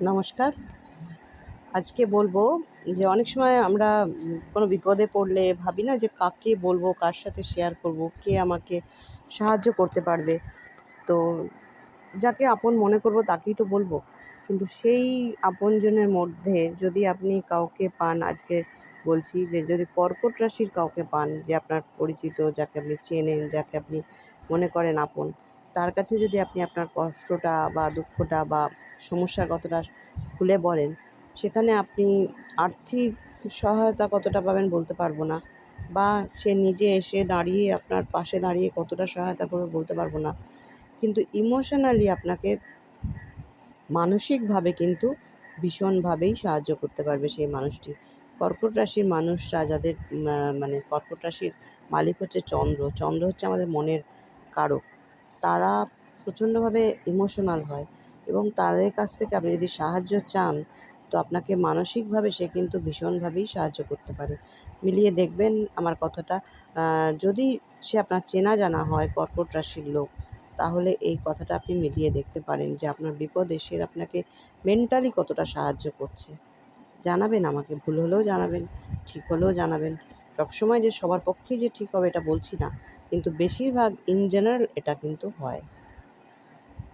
নমস্কার। আজকে বলবো যে অনেক সময় আমরা কোনো বিপদে পড়লে ভাবি না যে কাকে বলবো, কার সাথে শেয়ার করব, কে আমাকে সাহায্য করতে পারবে। তো যাকে আপন মনে করব তাকেই তো বলবো। কিন্তু সেই আপনজনের মধ্যে যদি আপনি কাউকে পান, আজকে বলছি যে যদি কর্কট রাশির কাউকে পান যে আপনার পরিচিত, যাকে আপনি চেনেন, যাকে আপনি মনে করেন আপন, তার কাছে যদি আপনি আপনার কষ্টটা বা দুঃখটা বা সমস্যার কথাটা খুলে বলেন, সেখানে আপনি আর্থিক সহায়তা কতটা পাবেন বলতে পারবো না, বা সে নিজে এসে দাঁড়িয়ে আপনার পাশে দাঁড়িয়ে কতটা সহায়তা করবে বলতে পারবো না। কিন্তু ইমোশনালি আপনাকে মানসিকভাবে কিন্তু ভীষণভাবেই সাহায্য করতে পারবে সেই মানুষটি। কর্কট রাশির মানুষরা যাদের মানে কর্কট রাশির মালিক হচ্ছে চন্দ্র। চন্দ্র হচ্ছে আমাদের মনের কারক। তারা প্রচণ্ডভাবে ইমোশনাল হয় এবং তাদের কাছ থেকে আপনি যদি সাহায্য চান, তো আপনাকে মানসিকভাবে সে কিন্তু ভীষণভাবেই সাহায্য করতে পারে। মিলিয়ে দেখবেন আমার কথাটা। যদি সে আপনার চেনা জানা হয়, কর্কট রাশির লোক, তাহলে এই কথাটা আপনি মিলিয়ে দেখতে পারেন যে আপনার বিপদে সে আপনাকে মেন্টালি কতটা সাহায্য করছে। জানাবেন আমাকে, ভুল হলেও জানাবেন, ঠিক হলেও জানাবেন। সবসময় যে সবার পক্ষেই যে ঠিক হবে এটা বলছি না, কিন্তু বেশিরভাগ ইন জেনারেল এটা কিন্তু হয়।